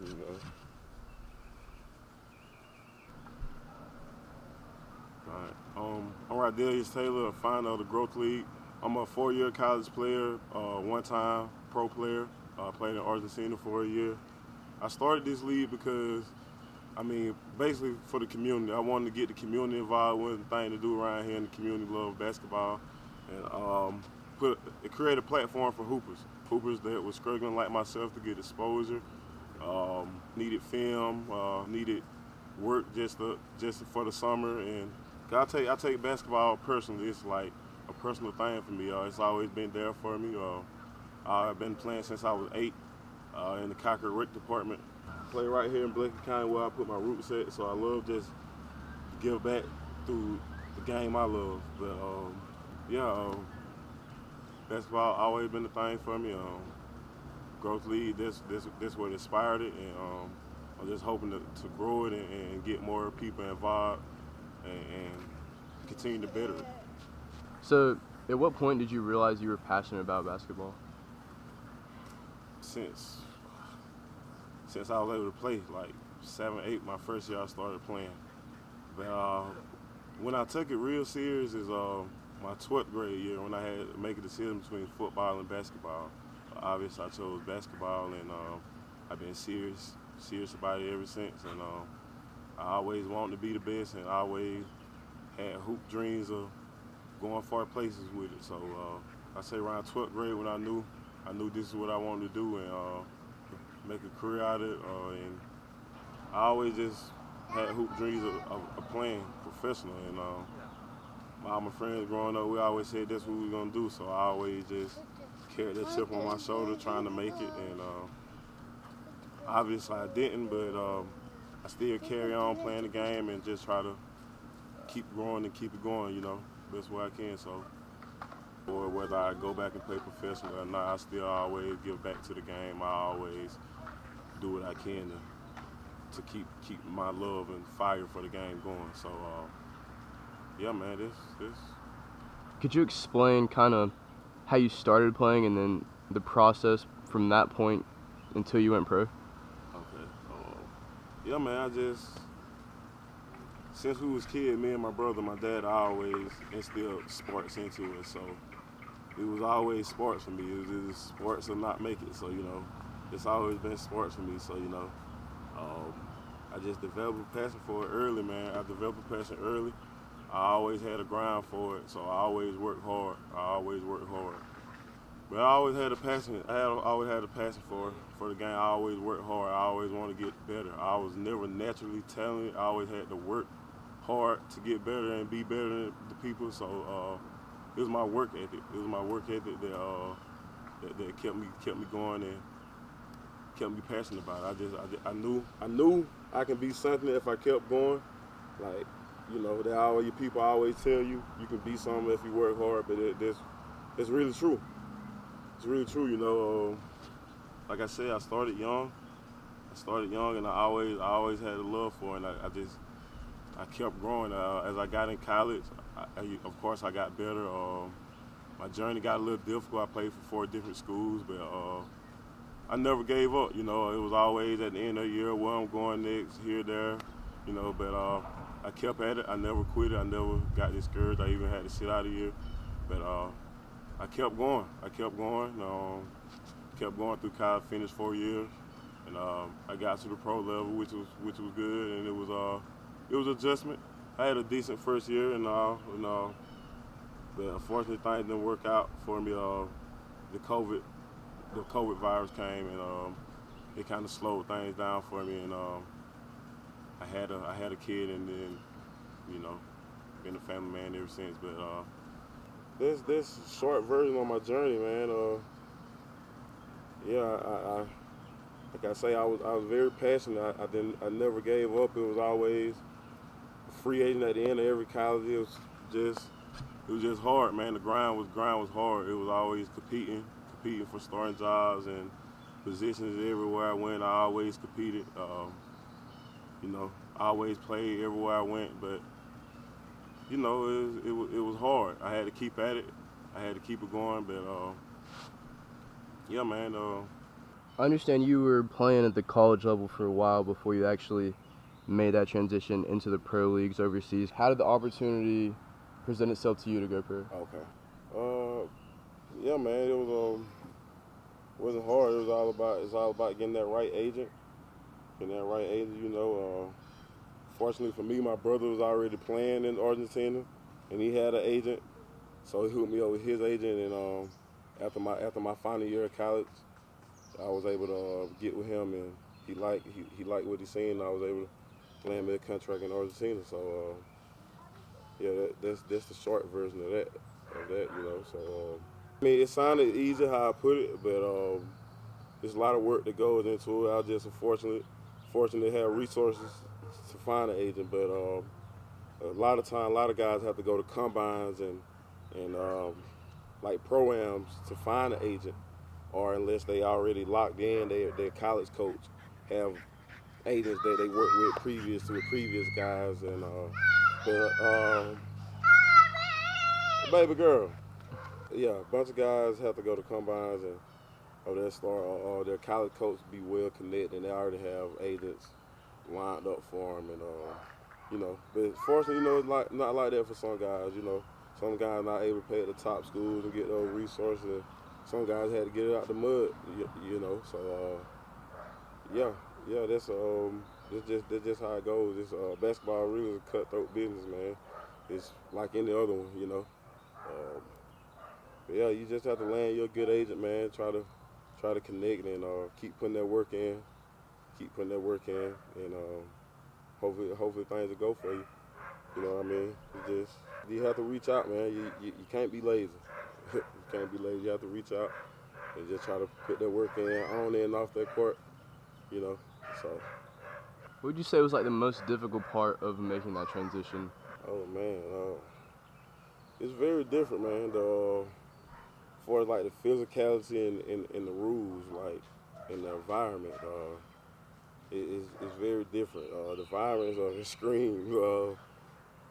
you know. All right. I'm Rydealous Taylor, a founder of the Growth League. I'm a 4-year college player, one-time pro player. Played in Argentina for a year. I started this league because, basically for the community. I wanted to get the community involved with the thing to do around here, and the community love basketball. And create a platform for hoopers that were struggling like myself to get exposure, needed film, needed work just for the summer. And I take basketball personally. It's like a personal thing for me. It's always been there for me. I've been playing since I was 8 in the Cocker Rec department. Play right here in Blakeney County where I put my roots at. So I love just to give back through the game I love. But basketball always been the thing for me. Growth League, this what inspired it, and I'm just hoping to grow it and get more people involved and continue to better it. So, at what point did you realize you were passionate about basketball? Since I was able to play, like 7, 8, my first year I started playing. But when I took it real serious is my 12th grade year, when I had to make a decision between football and basketball. Obviously, I chose basketball, and I've been serious about it ever since. And I always wanted to be the best, and I always had hoop dreams of going far places with it. So I say around 12th grade when I knew this is what I wanted to do and make a career out of it. And I always just had hoop dreams of playing professional. And all my friends growing up, we always said that's what we were gonna do. So I always just carried that chip on my shoulder, trying to make it. And obviously I didn't, but I still carry on playing the game and just try to keep growing and keep it going, best way I can. So, or whether I go back and play professional or not, I still always give back to the game. I always do what I can to keep my love and fire for the game going. So, yeah, man, this. Could you explain kind of how you started playing and then the process from that point until you went pro? Okay. Yeah, man, since we was kids, me and my brother, my dad always instilled sports into us. So it was always sports for me. It was sports or not make it. So, it's always been sports for me. So, I just developed a passion for it early, man. I developed a passion early. I always had a grind for it, so I always worked hard. But I always had a passion. I always had a passion for the game. I always worked hard. I always wanted to get better. I was never naturally talented. I always had to work hard to get better and be better than the people. So it was my work ethic. It was my work ethic that kept me going and kept me passionate about it. I knew I can be something if I kept going. Like, your people always tell you can be something if you work hard, but it's really true. It's really true, like I said, I started young, and I always had a love for it, and I kept growing. As I got in college, of course I got better. My journey got a little difficult. I played for 4 different schools, but I never gave up, It was always at the end of the year where I'm going next, here, there, but I kept at it. I never quit it. I never got discouraged. I even had to sit out a year, but I kept going. Kept going through college. Finished 4 years, and I got to the pro level, which was good. And it was adjustment. I had a decent first year, but unfortunately things didn't work out for me. The COVID virus came, and it kind of slowed things down for me. And I had a kid, and then been a family man ever since. But this short version of my journey, man. Like I say, I was very passionate. I never gave up. It was always a free agent at the end of every college. It was just hard, man. The grind was hard. It was always competing for starting jobs and positions everywhere I went. I always competed. I always played everywhere I went, but it was hard. I had to keep at it. I had to keep it going, but yeah, man. I understand you were playing at the college level for a while before you actually made that transition into the pro leagues overseas. How did the opportunity present itself to you to go pro? Okay. Yeah, man, it wasn't hard. It's all about getting that right agent. Getting that right agent, fortunately for me, my brother was already playing in Argentina, and he had an agent, so he hooked me up with his agent. And after my final year of college, I was able to get with him, and he liked what he seen. And I was able to land me a contract in Argentina. So yeah, that's the short version of that. So I mean, it sounded easy how I put it, but there's a lot of work that goes into it. I was just fortunate to have resources to find an agent, but a lot of guys have to go to combines and like pro-ams to find an agent, or unless they already locked in, their college coach have agents that they work with previous guys, and baby girl, yeah, a bunch of guys have to go to combines and or their college coach be well connected, and they already have agents lined up for them, and But fortunately, it's not like that for some guys. Some guys not able to pay at the top schools and get those resources. Some guys had to get it out the mud. So that's just how it goes. Basketball really is a cutthroat business, man. It's like any other one. But yeah, you just have to land your good agent, man. Try to connect and keep putting that work in. And hopefully things will go for you. You know what I mean? You have to reach out, man. You can't be lazy. You can't be lazy. You have to reach out and just try to put that work in, on and off that court. So. What would you say was like the most difficult part of making that transition? Oh man, it's very different, man. For like the physicality and the rules, like in the environment, it's very different. The environments are extreme.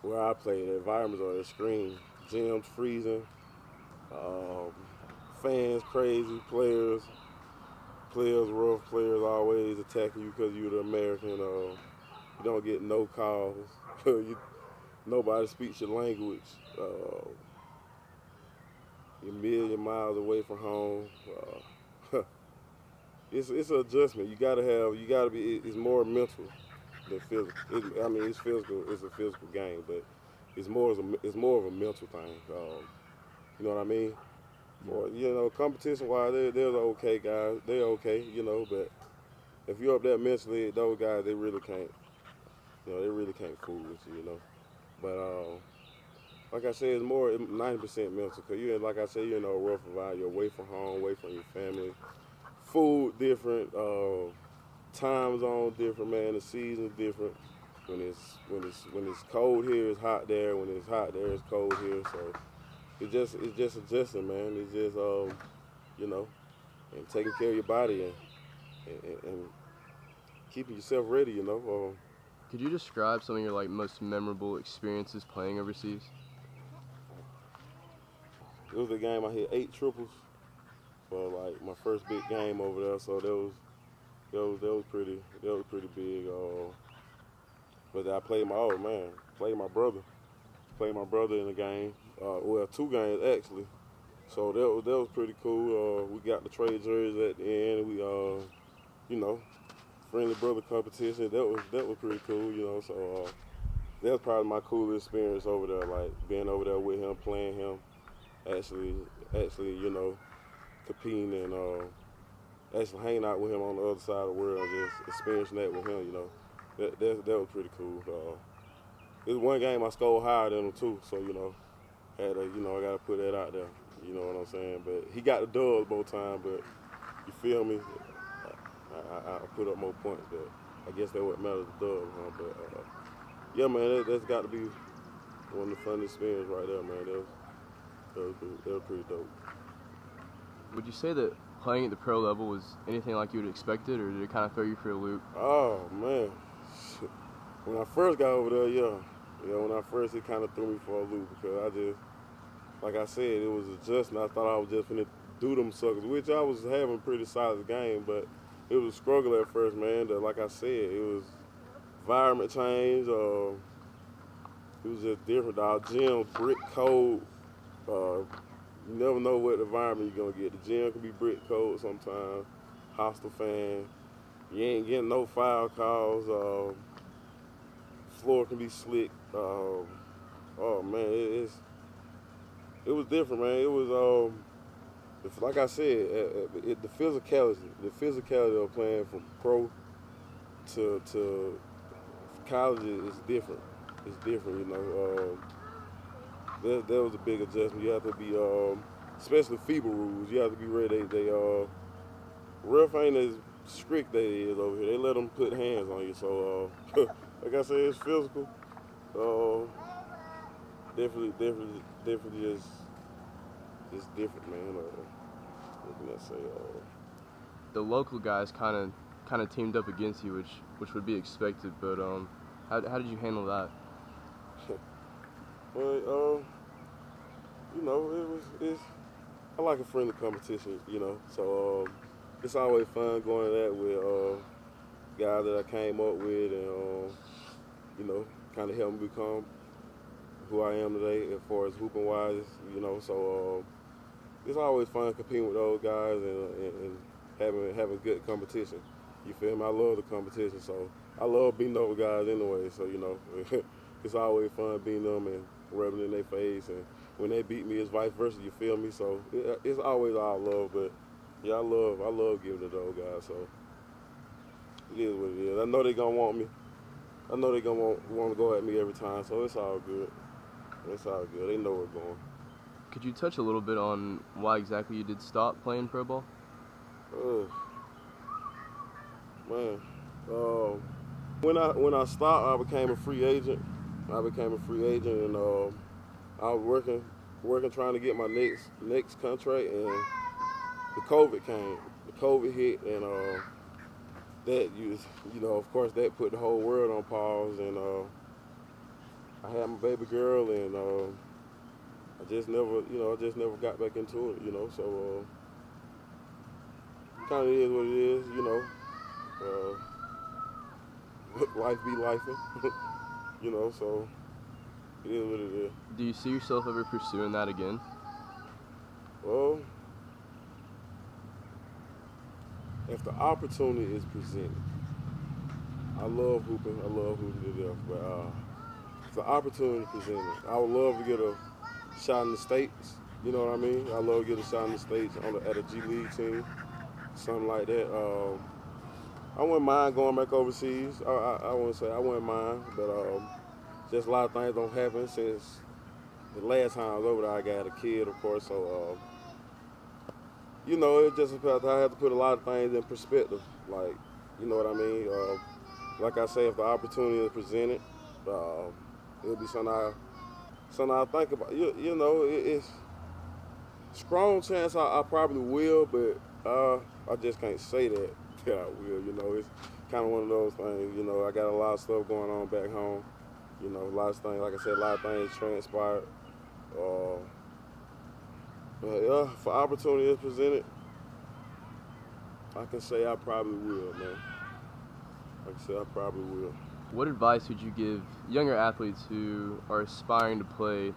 Where I play, the environments are extreme. Gyms freezing, fans crazy, players rough, players always attacking you because you're the American. You don't get no calls. Nobody speaks your language. You're a million miles away from home. It's an adjustment. You gotta be. It's more mental than physical. It's physical. It's a physical game, but it's more of a mental thing. You know what I mean? Or competition-wise, they're the okay guys. They're okay, but if you're up there mentally, those guys, they really can't. They really can't fool with you. But like I said, it's more 90% mental. Cause like I said, you're in a rough environment. You're away from home, away from your family. Food different, time zone different, man. The season's different. When it's cold here, it's hot there. When it's hot there, it's cold here. So it's just adjusting, man. It's just and taking care of your body and keeping yourself ready. Could you describe some of your like most memorable experiences playing overseas? It was a game I hit 8 triples for like my first big game over there. So that was pretty big. But I played my brother in the game. Well, 2 games actually. So that was pretty cool. We got the trade jerseys at the end. We friendly brother competition. That was pretty cool. So that was probably my coolest experience over there. Like being over there with him, playing him, actually competing and actually hanging out with him on the other side of the world, just experiencing that with him. That was pretty cool. It was one game I scored higher than him too, so I gotta put that out there. You know what I'm saying? But he got the dub both times. But you feel me? I put up more points, but I guess that what matters, the dub. But yeah, man, that's got to be one of the funnest experiences right there, man. That was pretty dope. Would you say that playing at the pro level was anything like you would expected, or did it kind of throw you for a loop? Oh man, when I first got over there, yeah. When I first, it kind of threw me for a loop because like I said, it was adjusting. I thought I was just finna do them suckers, which I was having a pretty solid game, but it was a struggle at first, man. Like I said, it was environment change. It was just different. Our gym, brick cold. You never know what environment you're gonna get. The gym can be brick cold sometimes. Hostile fan. You ain't getting no foul calls. Floor can be slick. Oh man, it was different, man. It was like I said, the physicality of playing from pro to college is different. It's different, you know. That was a big adjustment. You have to be, especially FIBA rules. You have to be ready. Ref ain't as strict they is over here. They let them put hands on you. So, like I said, it's physical. Definitely just different, man. What can I say? The local guys kind of teamed up against you, which would be expected. But how did you handle that? Well, you know, I like a friendly competition, you know. So it's always fun going at that with guys that I came up with, and you know, kind of helped me become who I am today as far as hooping wise, you know. So it's always fun competing with those guys and having good competition. You feel me? I love the competition, so I love beating those guys anyway. So you know, it's always fun beating them and rubbing in their face, and when they beat me, it's vice versa. You feel me? So it's always all love, but yeah, I love giving it to those guys. So it is what it is. I know they gonna want me. I know they gonna want to go at me every time. So it's all good. It's all good. They know where we're going. Could you touch a little bit on why exactly you did stop playing pro ball? Man, when I stopped, I became a free agent. And I was working trying to get my next contract, and the COVID came. The COVID hit, and that you know, of course, that put the whole world on pause. And I had my baby girl, and I just never got back into it, you know. So kind of is what it is, you know. Life be lifing, you know. So it is what it is. Do you see yourself ever pursuing that again? Well, if the opportunity is presented, I love hooping to death, but if the opportunity presented, I would love to get a shot in the States. You know what I mean? I love to get a shot in the States at a G League team, something like that. I wouldn't mind going back overseas. I wouldn't say I wouldn't mind, but just a lot of things don't happen since the last time I was over there. I got a kid, of course, so you know, it just about I have to put a lot of things in perspective. Like, you know what I mean? Like I say, if the opportunity is presented, it'll be something I think about. You know, it's strong chance I probably will, but I just can't say that I will. You know, it's kind of one of those things. You know, I got a lot of stuff going on back home. You know, a lot of things. Like I said, a lot of things transpired. But yeah, if an opportunity is presented, I can say I probably will, man. Like I said, I probably will. What advice would you give younger athletes who are aspiring to play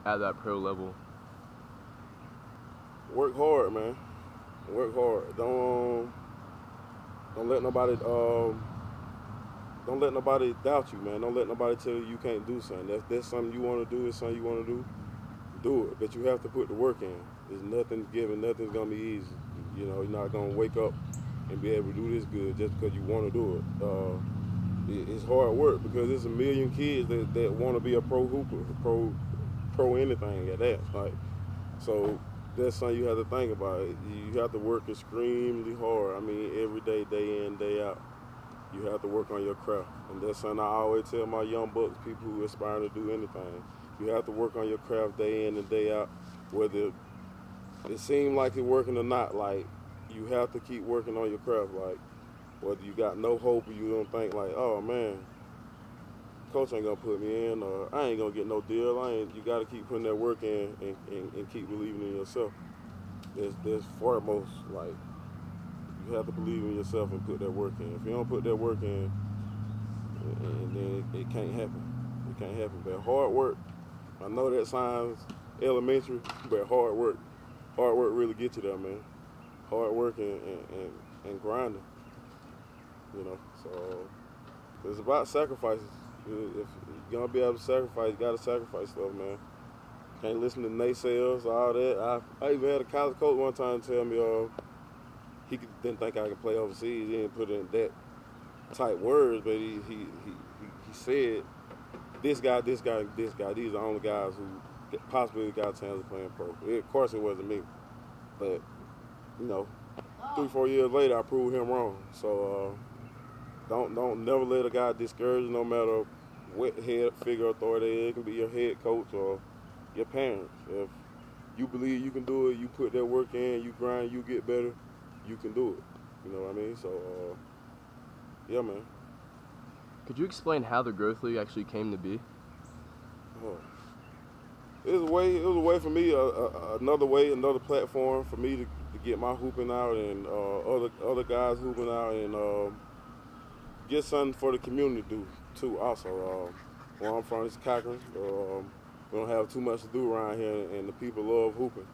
at that pro level? Work hard, man. Work hard. Don't let nobody doubt you, man. Don't let nobody tell you can't do something. That's something you want to do. It's something you want to do it. But you have to put the work in. There's nothing given. Nothing's gonna be easy. You know, you're not gonna wake up and be able to do this good just because you want to do it. It's hard work because there's a million kids that want to be a pro hooper, pro anything at that. Like, so that's something you have to think about. You have to work extremely hard. I mean, every day in, day out. You have to work on your craft. And that's something I always tell my young bucks, people who aspire to do anything. You have to work on your craft day in and day out, whether it seems like you're working or not. Like, you have to keep working on your craft. Like, whether you got no hope or you don't think like, oh man, coach ain't gonna put me in, or I ain't gonna get no deal. You gotta keep putting that work in and keep believing in yourself. There's foremost, like, you have to believe in yourself and put that work in. If you don't put that work in, and then it can't happen. It can't happen. But hard work, I know that sounds elementary, but hard work really gets you there, man. Hard work and grinding, you know. So it's about sacrifices. If you're gonna be able to sacrifice, you gotta sacrifice stuff, man. Can't listen to naysayers, all that. I even had a college coach one time tell me, didn't think I could play overseas. He didn't put in that type words, but he said, this guy, these are the only guys who possibly got a chance of playing pro. Of course, it wasn't me, but you know, 3-4 years later, I proved him wrong. So don't never let a guy discourage you, no matter what head figure authority it is. It can be your head coach or your parents. If you believe you can do it, you put that work in, you grind, you get better, you can do it. You know what I mean? So yeah, man. Could you explain how the Growth League actually came to be? It was a way for me, another platform for me to get my hooping out and other guys hooping out and get something for the community to do too. Also, where I'm from is Cochran. We don't have too much to do around here, and the people love hooping.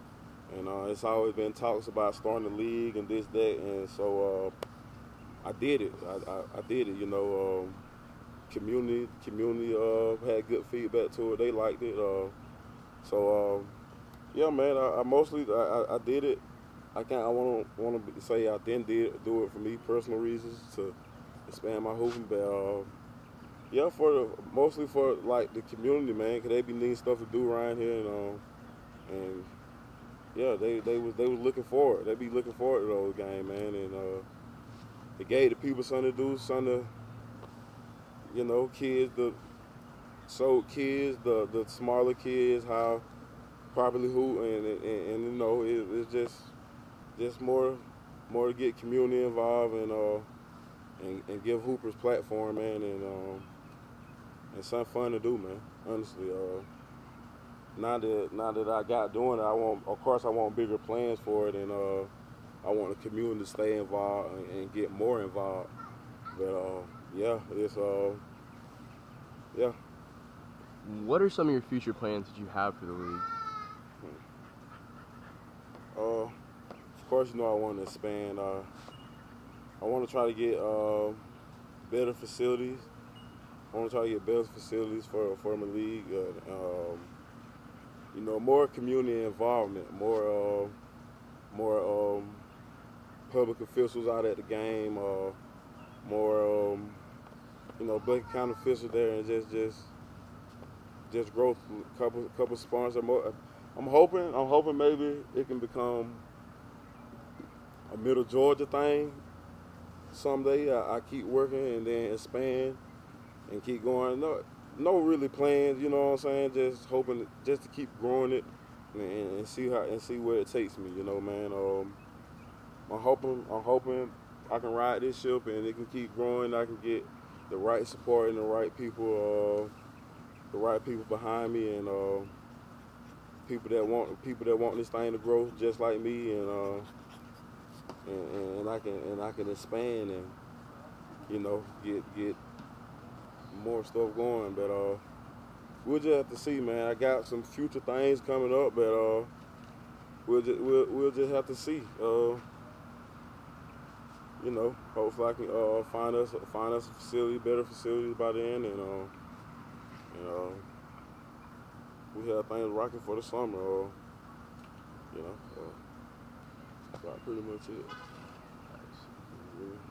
And it's always been talks about starting a league and this, that, and so I did it. I did it. You know, community had good feedback to it. They liked it. So yeah, man. I mostly did it. I want to say I didn't do it for me personal reasons to expand my hooping, but yeah, mostly for like the community, man. 'Cause they be needing stuff to do around here, and yeah, they was looking forward. They be looking forward to those games, man, and it gave the people something to do, something to, you know, kids, the smaller kids, how properly hoop, and you know, it's just more to get community involved and give hoopers platform, man, and something fun to do, man. Honestly, now that I got doing it, of course I want bigger plans for it, and I want the community to stay involved and get more involved. But yeah, it's yeah. What are some of your future plans that you have for the league? Of course, you know I want to expand. I want to try to get better facilities. I want to try to get better facilities for my league. You know, more community involvement, more public officials out at the game, more you know, Blake County officials there, and just growth. Couple sponsors. I'm hoping maybe it can become a Middle Georgia thing someday. I keep working and then expand and keep going. No really plans, you know what I'm saying? Just hoping just to keep growing it and see where it takes me, you know, man. I'm hoping I can ride this ship and it can keep growing. I can get the right support and the right people behind me, and people that want this thing to grow just like me, and I can expand and, you know, get more stuff going. But we'll just have to see, man. I got some future things coming up, but we'll just have to see. You know, hopefully I can find us a facility, better facilities by then, and we have things rocking for the summer. You know, that's about pretty much it. Nice. Yeah.